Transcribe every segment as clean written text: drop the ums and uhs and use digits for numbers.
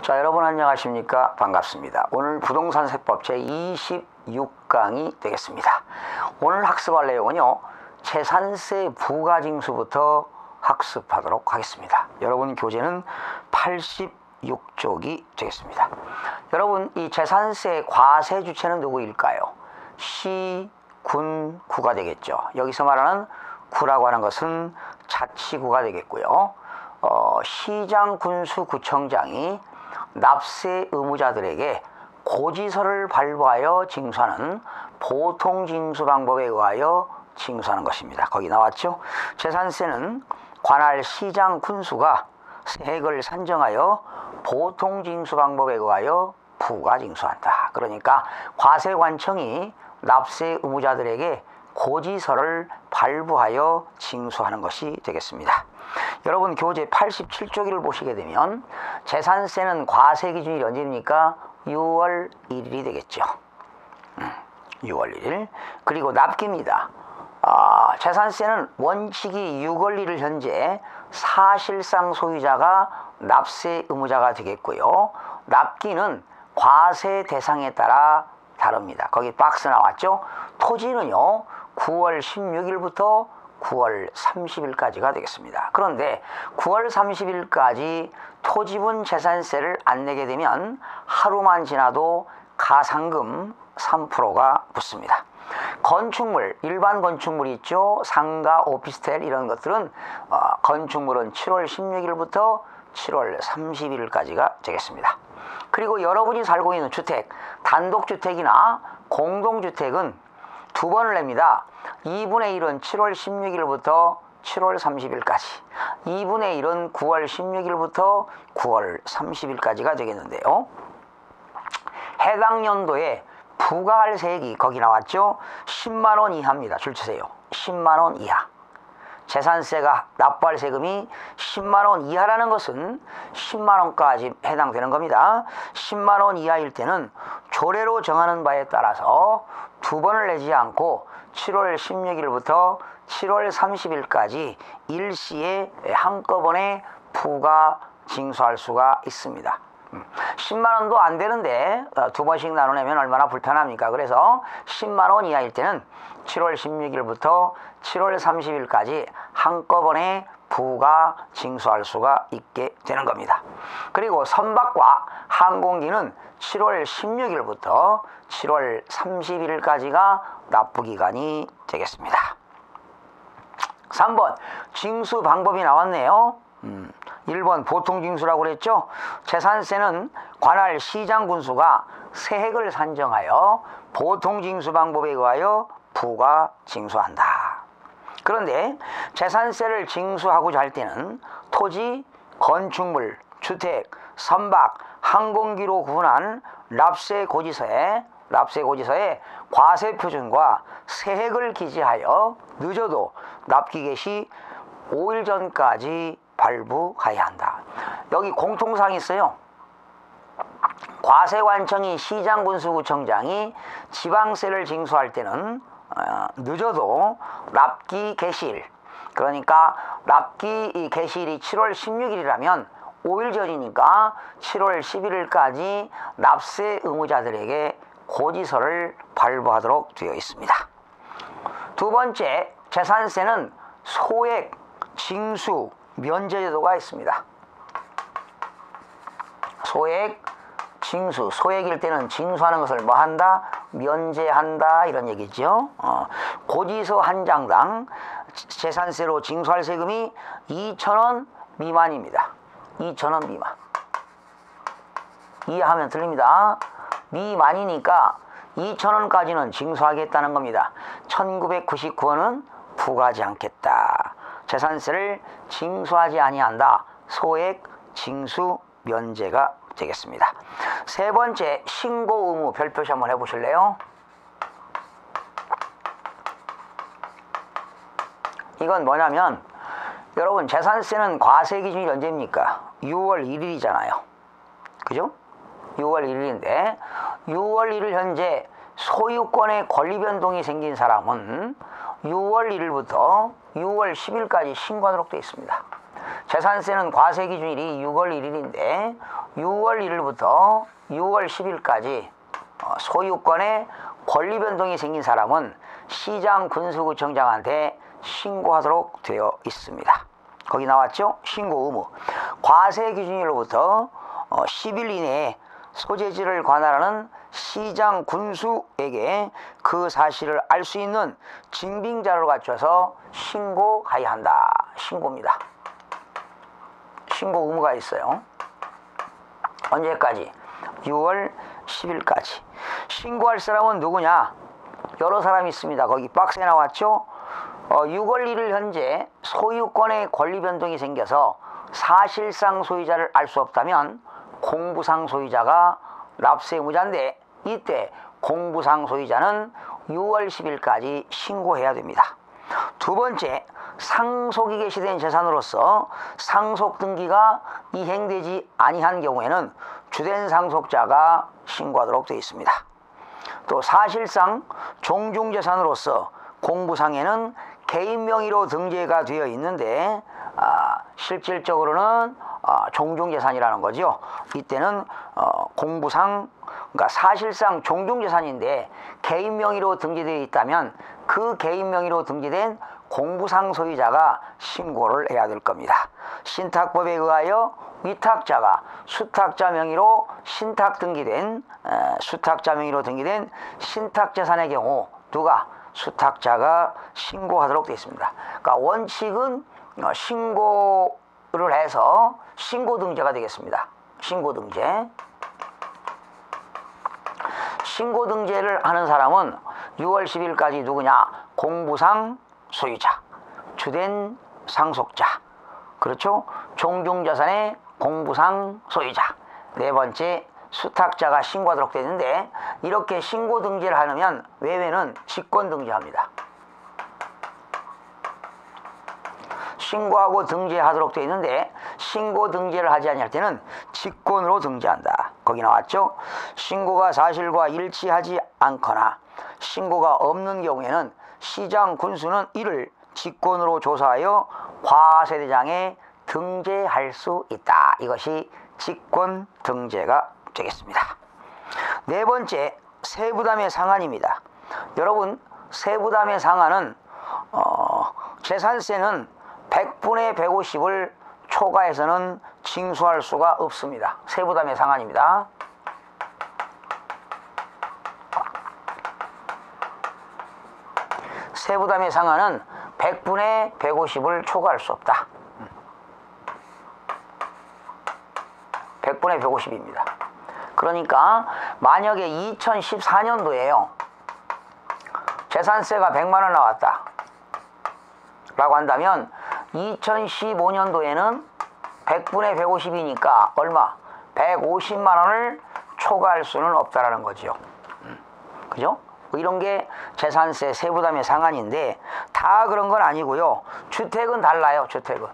자, 여러분 안녕하십니까? 반갑습니다. 오늘 부동산 세법 제26강이 되겠습니다. 오늘 학습할 내용은요, 재산세 부가징수부터 학습하도록 하겠습니다. 여러분 교재는 86쪽이 되겠습니다. 여러분, 이 재산세 과세 주체는 누구일까요? 시, 군, 구가 되겠죠. 여기서 말하는 구라고 하는 것은 자치구가 되겠고요. 시장, 군수, 구청장이 납세 의무자들에게 고지서를 발부하여 징수하는 보통징수 방법에 의하여 징수하는 것입니다. 거기 나왔죠? 재산세는 관할 시장, 군수가 세액을 산정하여 보통징수 방법에 의하여 부가징수한다. 그러니까 과세관청이 납세 의무자들에게 고지서를 발부하여 징수하는 것이 되겠습니다. 여러분 교재 87쪽을 보시게 되면 재산세는 과세 기준이 언제입니까? 6월 1일이 되겠죠. 6월 1일. 그리고 납기입니다. 재산세는 원칙이 6월 1일 현재 사실상 소유자가 납세 의무자가 되겠고요. 납기는 과세 대상에 따라 다릅니다. 거기 박스 나왔죠? 토지는요 9월 16일부터 9월 30일까지가 되겠습니다. 그런데 9월 30일까지 토지분 재산세를 안 내게 되면 하루만 지나도 가상금 3%가 붙습니다. 건축물, 일반 건축물이 있죠. 상가, 오피스텔 이런 것들은 건축물은 7월 16일부터 7월 30일까지가 되겠습니다. 그리고 여러분이 살고 있는 주택, 단독주택이나 공동주택은 두 번을 냅니다. 2분의 1은 7월 16일부터 7월 30일까지, 2분의 1은 9월 16일부터 9월 30일까지가 되겠는데요. 해당 연도에 부과할 세액이 거기 나왔죠? 10만 원 이하입니다. 줄 치세요. 10만 원 이하. 재산세가 납부할 세금이 10만 원 이하라는 것은 10만 원까지 해당되는 겁니다. 10만 원 이하일 때는 조례로 정하는 바에 따라서 두 번을 내지 않고 7월 16일부터 7월 30일까지 일시에 한꺼번에 부과 징수할 수가 있습니다. 10만 원도 안 되는데 두 번씩 나눠내면 얼마나 불편합니까? 그래서 10만 원 이하일 때는 7월 16일부터 7월 30일까지 한꺼번에 부가 징수할 수가 있게 되는 겁니다. 그리고 선박과 항공기는 7월 16일부터 7월 30일까지가 납부기간이 되겠습니다. 3번 징수 방법이 나왔네요. 1번 보통징수라고 그랬죠. 재산세는 관할 시장, 군수가 세액을 산정하여 보통징수 방법에 의하여 부가 징수한다. 그런데 재산세를 징수하고자 할 때는 토지, 건축물, 주택, 선박, 항공기로 구분한 납세고지서에 과세표준과 세액을 기재하여 늦어도 납기 개시 5일 전까지 발부해야 한다. 여기 공통사항이 있어요. 과세관청이 시장, 군수, 구청장이 지방세를 징수할 때는 늦어도 납기 개시일, 그러니까 납기 개시일이 7월 16일이라면 5일 전이니까 7월 11일까지 납세 의무자들에게 고지서를 발부하도록 되어 있습니다. 두 번째, 재산세는 소액, 징수, 면제 제도가 있습니다. 소액, 징수, 소액일 때는 징수하는 것을 뭐 한다? 면제한다 이런 얘기죠. 고지서 한 장당 재산세로 징수할 세금이 2,000원 미만입니다. 2,000원 미만. 이해하면 틀립니다. 미만이니까 2,000원까지는 징수하겠다는 겁니다. 1,999원은 부과하지 않겠다. 재산세를 징수하지 아니한다. 소액, 징수, 면제가 되겠습니다. 세 번째, 신고 의무 별표시 한번 해보실래요? 이건 뭐냐면 여러분 재산세는 과세 기준이 언제입니까? 6월 1일이잖아요. 그죠? 6월 1일인데 6월 1일 현재 소유권의 권리 변동이 생긴 사람은 6월 1일부터 6월 10일까지 신고하도록 되어 있습니다. 재산세는 과세 기준일이 6월 1일인데 6월 1일부터 6월 10일까지 소유권의 권리 변동이 생긴 사람은 시장 군수구청장한테 신고하도록 되어 있습니다. 거기 나왔죠? 신고 의무. 과세 기준일로부터 10일 이내에 소재지를 관할하는 시장 군수에게 그 사실을 알 수 있는 증빙 자료를 갖춰서 신고가야 한다. 신고입니다. 신고 의무가 있어요. 언제까지? 6월 10일까지. 신고할 사람은 누구냐? 여러 사람이 있습니다. 거기 박스에 나왔죠? 6월 1일 현재 소유권의 권리 변동이 생겨서 사실상 소유자를 알 수 없다면 공부상 소유자가 납세 의무자인데 이때 공부상 소유자는 6월 10일까지 신고해야 됩니다. 두 번째, 상속이 개시된 재산으로서 상속 등기가 이행되지 아니한 경우에는 주된 상속자가 신고하도록 되어 있습니다. 또 사실상 종중재산으로서 공부상에는 개인 명의로 등재가 되어 있는데 실질적으로는 종중재산이라는 거죠. 이때는 공부상, 그러니까 사실상 종중재산인데 개인 명의로 등재되어 있다면 그 개인 명의로 등재된 공부상 소유자가 신고를 해야 될 겁니다. 신탁법에 의하여 위탁자가 수탁자 명의로 수탁자 명의로 등기된 신탁재산의 경우 누가? 수탁자가 신고하도록 되어 있습니다. 그러니까 원칙은 신고를 해서 신고등재가 되겠습니다. 신고등재. 신고등재를 하는 사람은 6월 10일까지 누구냐? 공부상 소유자, 주된 상속자, 그렇죠? 종중재산의 공부상 소유자. 네 번째, 수탁자가 신고하도록 되어 있는데 이렇게 신고등재를 하면 외에는 직권등재합니다. 신고하고 등재하도록 되어 있는데 신고등재를 하지 않을 때는 직권으로 등재한다. 거기 나왔죠? 신고가 사실과 일치하지 않거나 신고가 없는 경우에는 시장 군수는 이를 직권으로 조사하여 과세대장에 등재할 수 있다. 이것이 직권등재가 되겠습니다. 네 번째, 세부담의 상한입니다. 여러분, 세부담의 상한은 재산세는 100분의 150을 초과해서는 징수할 수가 없습니다. 세부담의 상한입니다. 세부담의 상한은 100분의 150을 초과할 수 없다. 100분의 150입니다. 그러니까 만약에 2014년도에요. 재산세가 100만원 나왔다 라고 한다면 2015년도에는 100분의 150이니까 얼마? 150만원을 초과할 수는 없다라는 거죠. 그죠? 이런 게 재산세 세부담의 상한인데 다 그런 건 아니고요. 주택은 달라요. 주택은.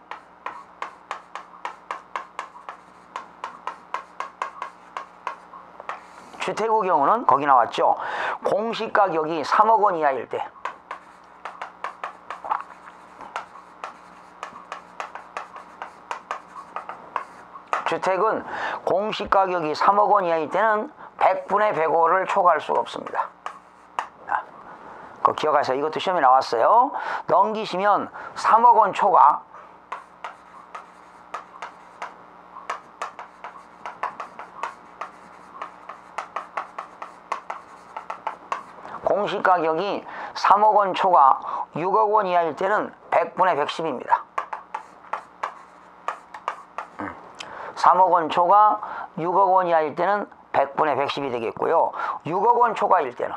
주택의 경우는 거기 나왔죠. 공시가격이 3억 원 이하일 때 주택은 공시가격이 3억 원 이하일 때는 100분의 105를 초과할 수가 없습니다. 그거 기억하세요. 이것도 시험에 나왔어요. 넘기시면 3억 원 초과 공시가격이 3억 원 초과 6억 원 이하일 때는 100분의 110입니다. 3억 원 초과 6억 원 이하일 때는 100분의 110이 되겠고요. 6억 원 초과일 때는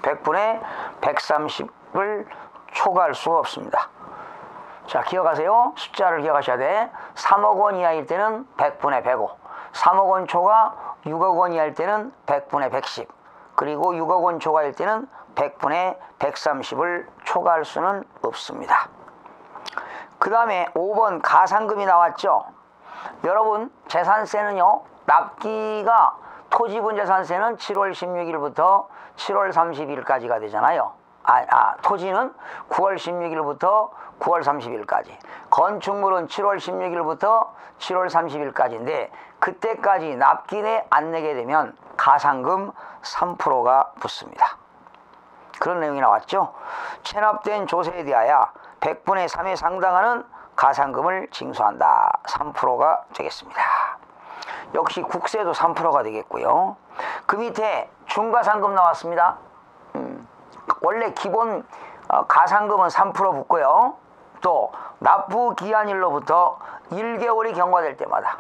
100분의 130을 초과할 수가 없습니다. 자, 기억하세요. 숫자를 기억하셔야 돼. 3억 원 이하일 때는 100분의 105, 3억 원 초과 6억 원 이하일 때는 100분의 110, 그리고 6억 원 초과일 때는 100분의 130을 초과할 수는 없습니다. 그 다음에 5번 가산금이 나왔죠. 여러분, 재산세는요, 납기가 토지분재산세는 7월 16일부터 7월 30일까지가 되잖아요. 토지는 9월 16일부터 9월 30일까지, 건축물은 7월 16일부터 7월 30일까지인데 그때까지 납기내 안 내게 되면 가산금 3%가 붙습니다. 그런 내용이 나왔죠. 체납된 조세에 대하여 100분의 3에 상당하는 가산금을 징수한다. 3%가 되겠습니다. 역시 국세도 3%가 되겠고요. 그 밑에 중과상금 나왔습니다. 원래 기본 가산금은 3% 붙고요. 또 납부 기한일로부터 1개월이 경과될 때마다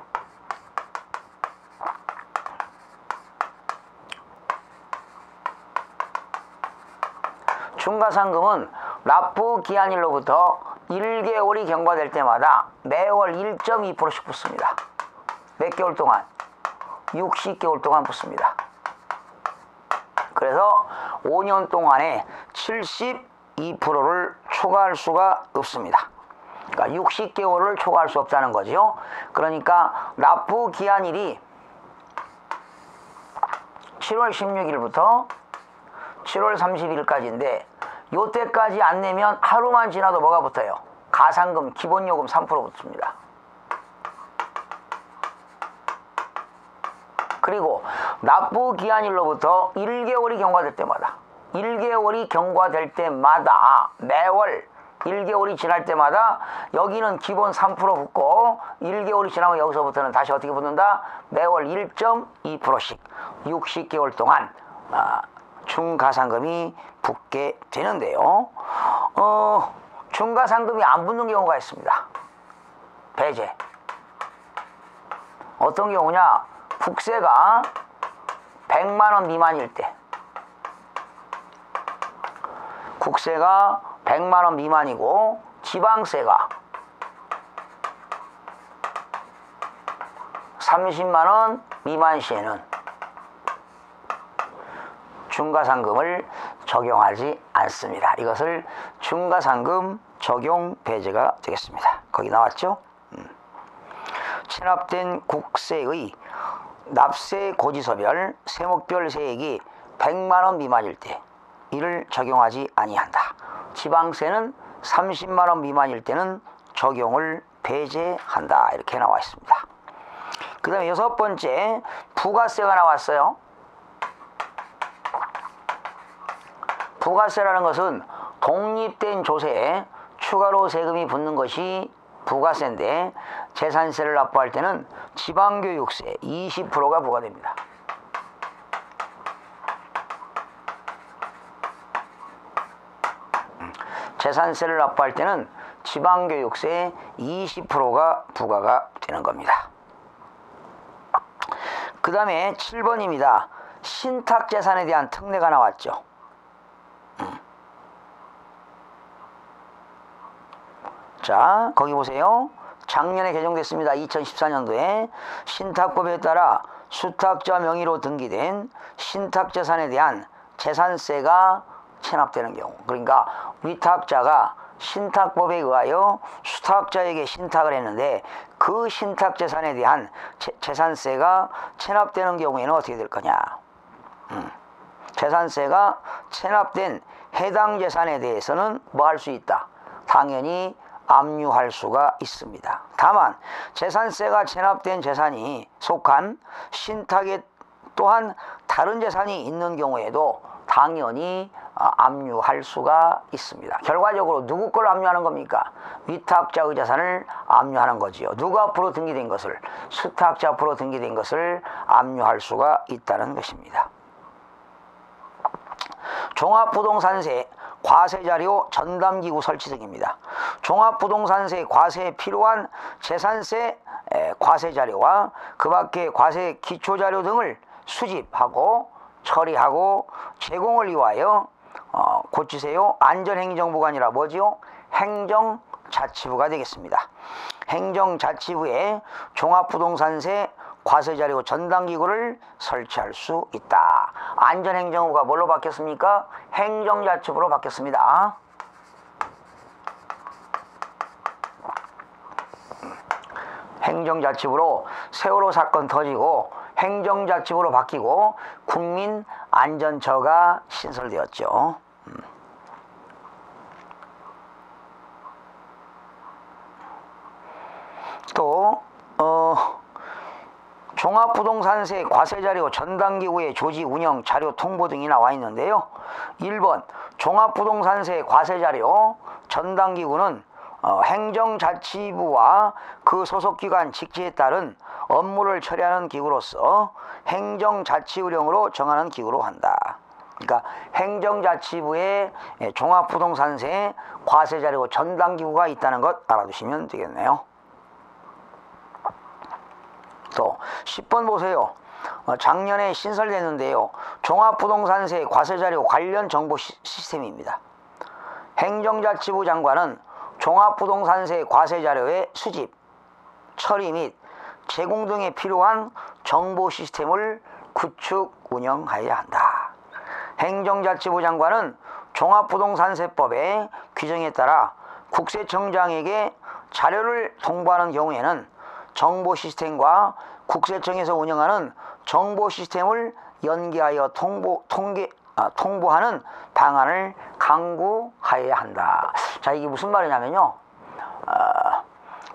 중과상금은 납부 기한일로부터 1개월이 경과될 때마다 매월 1.2%씩 붙습니다. 몇 개월 동안? 60개월 동안 붙습니다. 그래서 5년 동안에 72%를 초과할 수가 없습니다. 그러니까 60개월을 초과할 수 없다는 거죠. 그러니까 납부 기한일이 7월 16일부터 7월 30일까지인데 요때까지 안 내면 하루만 지나도 뭐가 붙어요? 가산금, 기본요금 3% 붙습니다. 그리고 납부 기한일로부터 1개월이 경과될 때마다 1개월이 경과될 때마다 매월 1개월이 지날 때마다 여기는 기본 3% 붙고 1개월이 지나면 여기서부터는 다시 어떻게 붙는다? 매월 1.2%씩 60개월 동안 중가산금이 붙게 되는데요. 중가산금이 안 붙는 경우가 있습니다. 배제. 어떤 경우냐? 국세가 100만원 미만일 때, 국세가 100만원 미만이고 지방세가 30만원 미만 시에는 중과상금을 적용하지 않습니다. 이것을 중과상금 적용 배제가 되겠습니다. 거기 나왔죠? 체납된 국세의 납세 고지서별 세목별 세액이 100만원 미만일 때 이를 적용하지 아니한다. 지방세는 30만원 미만일 때는 적용을 배제한다. 이렇게 나와 있습니다. 그 다음에 6번째 부가세가 나왔어요. 부가세라는 것은 독립된 조세에 추가로 세금이 붙는 것이 부가세인데 재산세를 납부할 때는 지방교육세 20%가 부과됩니다. 재산세를 납부할 때는 지방교육세 20%가 부과가 되는 겁니다. 그 다음에 7번입니다. 신탁재산에 대한 특례가 나왔죠. 자, 거기 보세요. 작년에 개정됐습니다. 2014년도에 신탁법에 따라 수탁자 명의로 등기된 신탁재산에 대한 재산세가 체납되는 경우, 그러니까 위탁자가 신탁법에 의하여 수탁자에게 신탁을 했는데 그 신탁재산에 대한 재산세가 체납되는 경우에는 어떻게 될 거냐? 재산세가 체납된 해당 재산에 대해서는 뭐 할 수 있다? 당연히 압류할 수가 있습니다. 다만 재산세가 체납된 재산이 속한 신탁에 또한 다른 재산이 있는 경우에도 당연히 압류할 수가 있습니다. 결과적으로 누구 걸 압류하는 겁니까? 위탁자의 재산을 압류하는 거지요. 누구 앞으로 등기된 것을? 수탁자 앞으로 등기된 것을 압류할 수가 있다는 것입니다. 종합부동산세 과세자료 전담기구 설치 등입니다. 종합부동산세 과세에 필요한 재산세 과세자료와 그 밖의 과세 기초자료 등을 수집하고 처리하고 제공을 위하여 고치세요. 안전행정부가 아니라 뭐지요? 행정자치부가 되겠습니다. 행정자치부에 종합부동산세 과세자료 전담기구를 설치할 수 있다. 안전행정부가 뭘로 바뀌었습니까? 행정자치부로 바뀌었습니다. 행정자치부로 세월호 사건 터지고 행정자치부로 바뀌고 국민안전처가 신설되었죠. 또 종합부동산세 과세자료 전당기구의 조직 운영 자료 통보 등이 나와 있는데요. 1번 종합부동산세 과세자료 전당기구는 행정자치부와 그 소속기관 직제에 따른 업무를 처리하는 기구로서 행정자치의령으로 정하는 기구로 한다. 그러니까 행정자치부에 종합부동산세 과세자료 전당기구가 있다는 것 알아두시면 되겠네요. 또 10번 보세요. 작년에 신설됐는데요. 종합부동산세 과세자료 관련 정보 시스템입니다. 행정자치부 장관은 종합부동산세 과세자료의 수집, 처리 및 제공 등에 필요한 정보 시스템을 구축, 운영하여야 한다. 행정자치부 장관은 종합부동산세법의 규정에 따라 국세청장에게 자료를 통보하는 경우에는 정보 시스템과 국세청에서 운영하는 정보 시스템을 연계하여 통보하는 방안을 강구하여야 한다. 자, 이게 무슨 말이냐면요.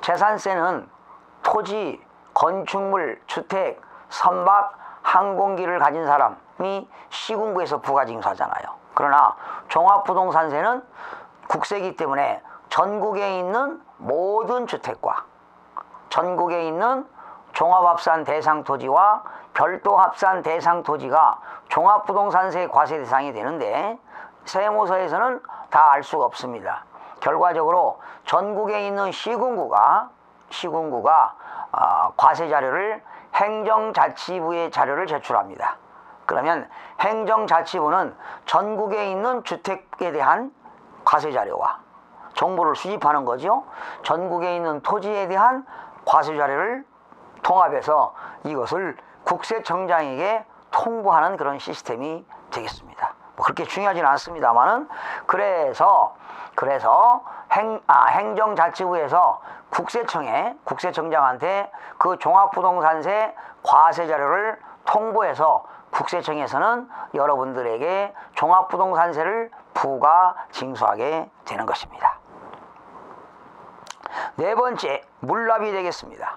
재산세는 토지, 건축물, 주택, 선박, 항공기를 가진 사람이 시군구에서 부가징수하잖아요. 그러나 종합부동산세는 국세이기 때문에 전국에 있는 모든 주택과 전국에 있는 종합합산 대상 토지와 별도 합산 대상 토지가 종합부동산세 과세 대상이 되는데 세무서에서는 다 알 수가 없습니다. 결과적으로 전국에 있는 시군구가 과세 자료를 행정자치부에 자료를 제출합니다. 그러면 행정자치부는 전국에 있는 주택에 대한 과세 자료와 정보를 수집하는 거죠. 전국에 있는 토지에 대한 과세 자료를 통합해서 이것을 국세청장에게 통보하는 그런 시스템이 되겠습니다. 뭐 그렇게 중요하지는 않습니다만은 그래서 행정자치부에서 국세청장한테 그 종합부동산세 과세 자료를 통보해서 국세청에서는 여러분들에게 종합부동산세를 부과 징수하게 되는 것입니다. 네 번째, 물납이 되겠습니다.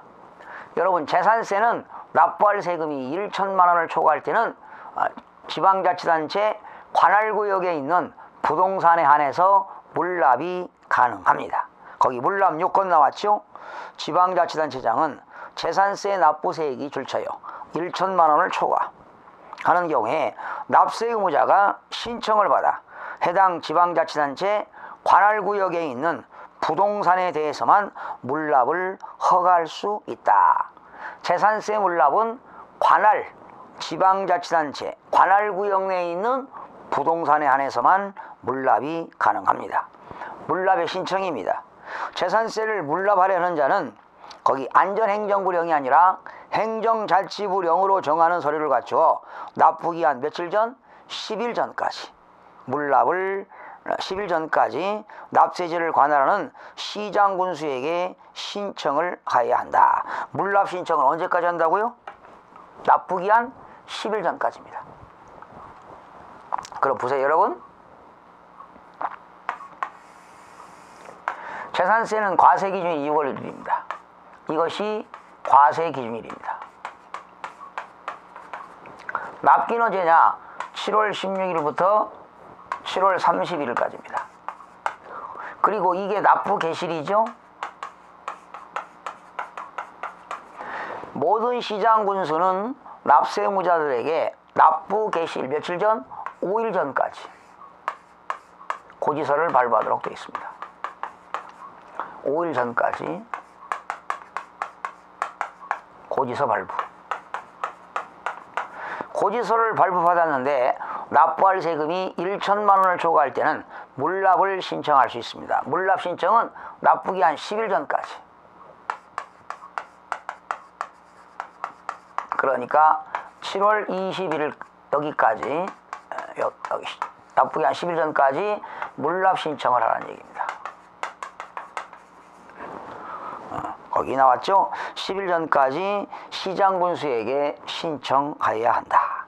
여러분, 재산세는 납부할 세금이 1천만 원을 초과할 때는 지방자치단체 관할구역에 있는 부동산에 한해서 물납이 가능합니다. 거기 물납 요건 나왔죠? 지방자치단체장은 재산세 납부세액이 줄쳐요 1천만 원을 초과하는 경우에 납세 의무자가 신청을 받아 해당 지방자치단체 관할구역에 있는 부동산에 대해서만 물납을 허가할 수 있다. 재산세 물납은 지방자치단체 관할구역 내에 있는 부동산에 한해서만 물납이 가능합니다. 물납의 신청입니다. 재산세를 물납하려는 자는 거기 안전행정부령이 아니라 행정자치부령으로 정하는 서류를 갖추어 납부기한 며칠 전? 10일 전까지 물납을 10일 전까지 납세제를 관할하는 시장군수에게 신청을 하여야 한다. 물납 신청을 언제까지 한다고요? 납부기한 10일 전까지입니다. 그럼 보세요 여러분. 재산세는 과세기준이 6월 1일입니다. 이것이 과세기준일입니다. 납기는 언제냐? 7월 16일부터 7월 31일까지입니다. 그리고 이게 납부 개시일이죠. 모든 시장군수는 납세 의무자들에게 납부 개시일 며칠 전? 5일 전까지 고지서를 발부하도록 되어 있습니다. 5일 전까지 고지서 발부. 고지서를 발부받았는데 납부할 세금이 1천만 원을 초과할 때는 물납을 신청할 수 있습니다. 물납 신청은 납부기한 10일 전까지. 그러니까 7월 21일 여기까지 납부기한 10일 전까지 물납 신청을 하라는 얘기입니다. 거기 나왔죠. 10일 전까지 시장군수에게 신청하여야 한다.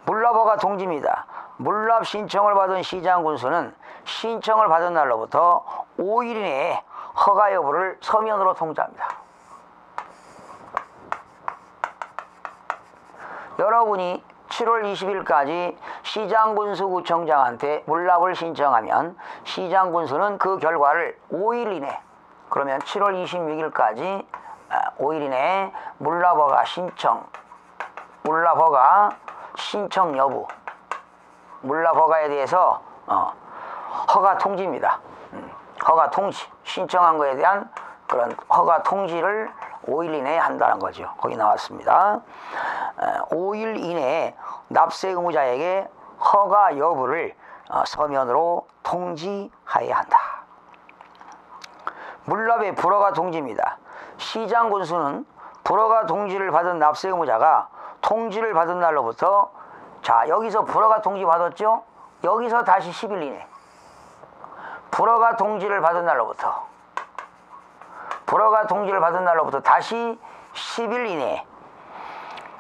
물납허가 통지입니다. 물납 신청을 받은 시장군수는 신청을 받은 날로부터 5일 이내에 허가 여부를 서면으로 통지합니다. 여러분이 7월 20일까지 시장군수구청장한테 물납을 신청하면 시장군수는 그 결과를 5일 이내, 그러면 7월 26일까지 5일 이내에 물납허가 신청 여부, 물납허가에 대해서 허가 통지입니다. 허가 통지, 신청한 거에 대한 그런 허가 통지를 5일 이내에 한다는 거죠. 거기 나왔습니다. 5일 이내에 납세 의무자에게 허가 여부를 서면으로 통지하여야 한다. 물납의 불허가 통지입니다. 시장군수는 불허가 통지를 받은 납세 의무자가 통지를 받은 날로부터, 자, 여기서 불허가 통지 받았죠? 여기서 다시 10일 이내, 불허가 통지를 받은 날로부터 다시 10일 이내에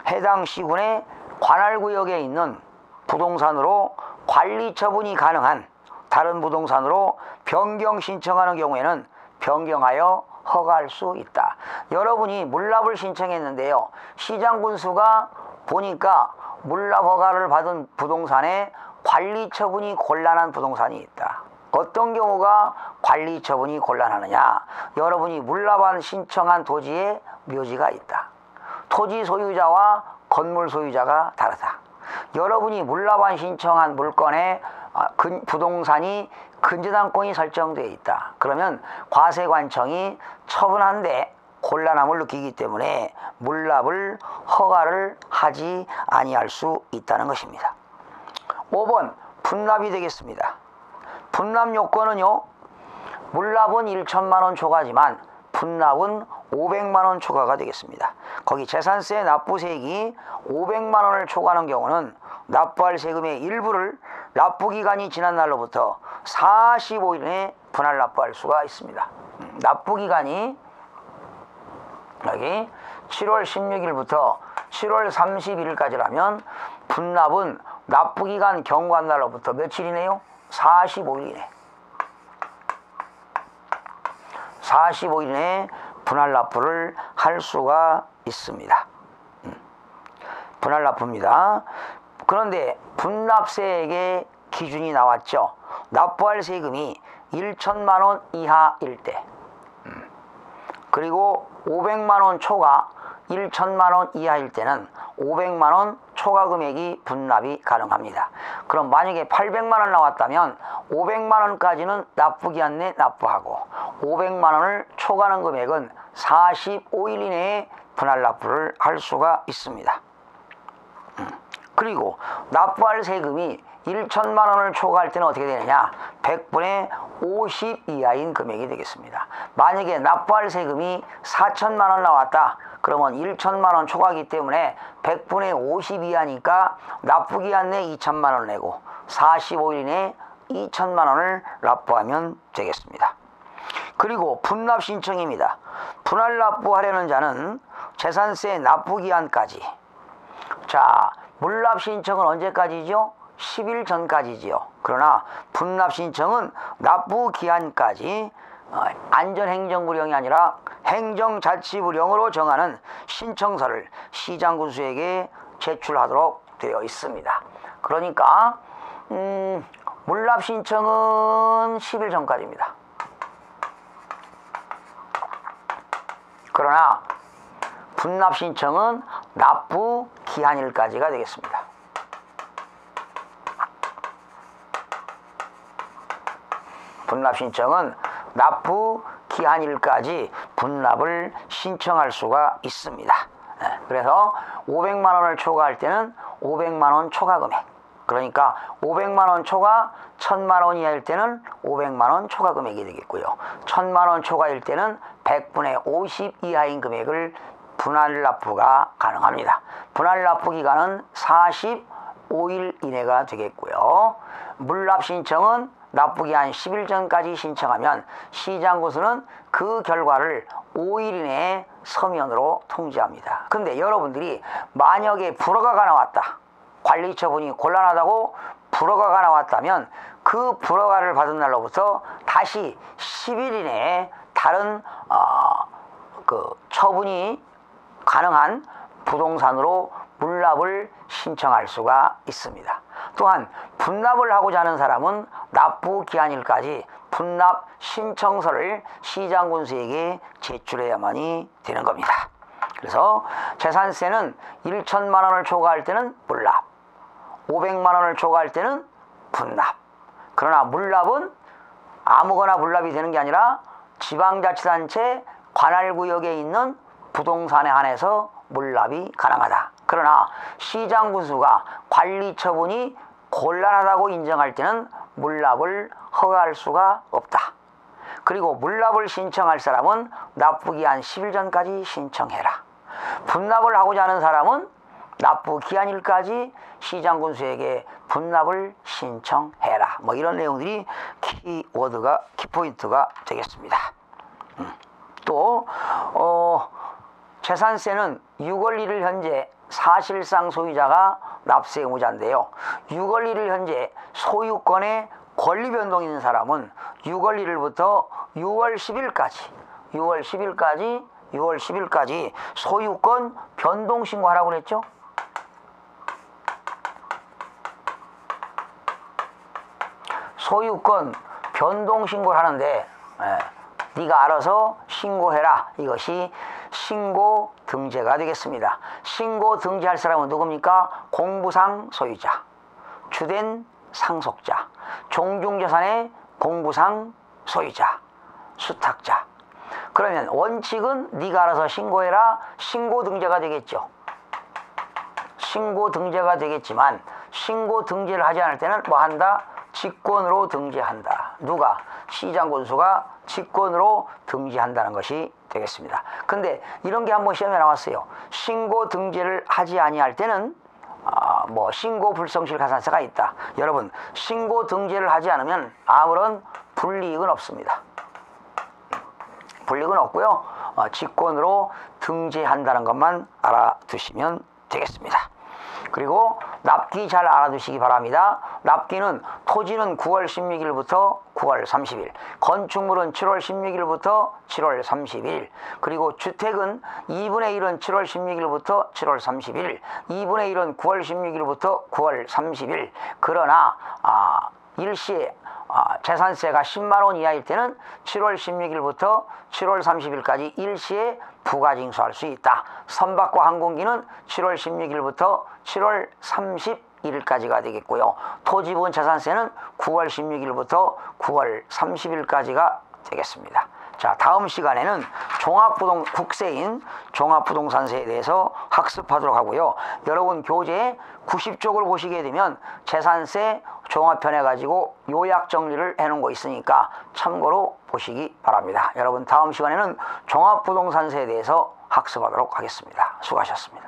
해당 시군의 관할구역에 있는 부동산으로 관리 처분이 가능한 다른 부동산으로 변경 신청하는 경우에는 변경하여 허가할 수 있다. 여러분이 물납을 신청했는데요, 시장군수가 보니까 물납 허가를 받은 부동산에 관리 처분이 곤란한 부동산이 있다. 어떤 경우가 관리 처분이 곤란하느냐? 여러분이 물납안 신청한 토지에 묘지가 있다. 토지 소유자와 건물 소유자가 다르다. 여러분이 물납안 신청한 물건에 부동산이 근저당권이 설정되어 있다. 그러면 과세관청이 처분하는데 곤란함을 느끼기 때문에 물납을 허가를 하지 아니할 수 있다는 것입니다. 5번 분납이 되겠습니다. 분납 요건은요, 물납은 1천만 원 초과지만 분납은 500만 원 초과가 되겠습니다. 거기 재산세 납부세액이 500만 원을 초과하는 경우는 납부할 세금의 일부를 납부기간이 지난 날로부터 45일 내에 분할 납부할 수가 있습니다. 납부기간이 여기 7월 16일부터 7월 31일까지라면 분납은 납부기간 경과한 날로부터 며칠이네요? 45일 이내. 45일 내에 분할 납부를 할 수가 있습니다. 분할 납부입니다. 그런데 분납세액의 기준이 나왔죠. 납부할 세금이 1천만 원 이하일 때, 그리고 500만 원 초과 1천만 원 이하일 때는 500만 원 초과 금액이 분납이 가능합니다. 그럼 만약에 800만 원 나왔다면 500만 원까지는 납부기한 내 납부하고 500만 원을 초과하는 금액은 45일 이내에 분할 납부를 할 수가 있습니다. 그리고 납부할 세금이 1천만 원을 초과할 때는 어떻게 되느냐? 100분의 50 이하인 금액이 되겠습니다. 만약에 납부할 세금이 4천만 원 나왔다. 그러면 1천만 원 초과하기 때문에 100분의 50 이하니까 납부기한 내 2천만 원을 내고 45일 이내에 2천만 원을 납부하면 되겠습니다. 그리고 분납 신청입니다. 분할 납부하려는 자는 재산세 납부기한까지, 자, 물납 신청은 언제까지죠? 10일 전까지지요. 그러나 분납 신청은 납부기한까지 안전행정부령이 아니라 행정자치부령으로 정하는 신청서를 시장군수에게 제출하도록 되어 있습니다. 그러니까 물납 신청은 10일 전까지입니다. 그러나 분납 신청은 납부 기한일까지가 되겠습니다. 분납 신청은 납부 기한일까지 분납을 신청할 수가 있습니다. 그래서 500만 원을 초과할 때는 500만 원 초과 금액, 그러니까 500만 원 초과 1000만 원 이하일 때는 500만 원 초과 금액이 되겠고요. 1000만 원 초과일 때는 100분의 50 이하인 금액을 분할 납부가 가능합니다. 분할 납부 기간은 45일 이내가 되겠고요. 물납 신청은 납부기 한 10일 전까지 신청하면 시장군수는 그 결과를 5일 이내에 서면으로 통지합니다. 근데 여러분들이 만약에 불허가가 나왔다, 관리처분이 곤란하다고 불허가가 나왔다면 그 불허가를 받은 날로부터 다시 10일 이내에 다른 그 처분이 가능한 부동산으로 물납을 신청할 수가 있습니다. 또한 분납을 하고자 하는 사람은 납부 기한일까지 분납 신청서를 시장군수에게 제출해야만이 되는 겁니다. 그래서 재산세는 1천만 원을 초과할 때는 물납, 500만 원을 초과할 때는 분납. 그러나 물납은 아무거나 물납이 되는 게 아니라 지방자치단체 관할구역에 있는 부동산에 한해서 물납이 가능하다. 그러나 시장군수가 관리처분이 곤란하다고 인정할 때는 물납을 허가할 수가 없다. 그리고 물납을 신청할 사람은 납부기한 10일 전까지 신청해라. 분납을 하고자 하는 사람은 납부 기한일까지 시장군수에게 분납을 신청해라. 뭐 이런 내용들이 키워드가, 키포인트가 되겠습니다. 또 재산세는 6월 1일 현재 사실상 소유자가 납세 의무자인데요. 6월 1일 현재 소유권의 권리 변동이 있는 사람은 6월 1일부터 6월 10일까지 소유권 변동 신고하라고 그랬죠. 소유권 변동 신고를 하는데 네가 알아서 신고해라. 이것이 신고 등재가 되겠습니다. 신고 등재할 사람은 누굽니까? 공부상 소유자, 주된 상속자, 종중재산의 공부상 소유자, 수탁자. 그러면 원칙은 네가 알아서 신고해라. 신고 등재가 되겠죠. 신고 등재가 되겠지만 신고 등재를 하지 않을 때는 뭐 한다? 직권으로 등재한다. 누가? 시장군수가 직권으로 등재한다는 것이 되겠습니다. 근데 이런 게 한번 시험에 나왔어요. 신고 등재를 하지 아니할 때는 뭐 신고 불성실 가산세가 있다. 여러분, 신고 등재를 하지 않으면 아무런 불이익은 없습니다. 불이익은 없고요. 직권으로 등재한다는 것만 알아두시면 되겠습니다. 그리고 납기 잘 알아두시기 바랍니다. 납기는 토지는 9월 16일부터 9월 30일, 건축물은 7월 16일부터 7월 31일, 그리고 주택은 2분의 1은 7월 16일부터 7월 31일, 2분의 1은 9월 16일부터 9월 30일. 그러나 일시에 재산세가 10만 원 이하일 때는 7월 16일부터 7월 30일까지 일시에 부가징수할 수 있다. 선박과 항공기는 7월 16일부터 7월 31일까지가 되겠고요. 토지분 재산세는 9월 16일부터 9월 30일까지가 되겠습니다. 자, 다음 시간에는 국세인 종합부동산세에 대해서 학습하도록 하고요. 여러분 교재 90쪽을 보시게 되면 재산세 종합편에 가지고 요약 정리를 해놓은 거 있으니까 참고로 보시기 바랍니다. 여러분 다음 시간에는 종합부동산세에 대해서 학습하도록 하겠습니다. 수고하셨습니다.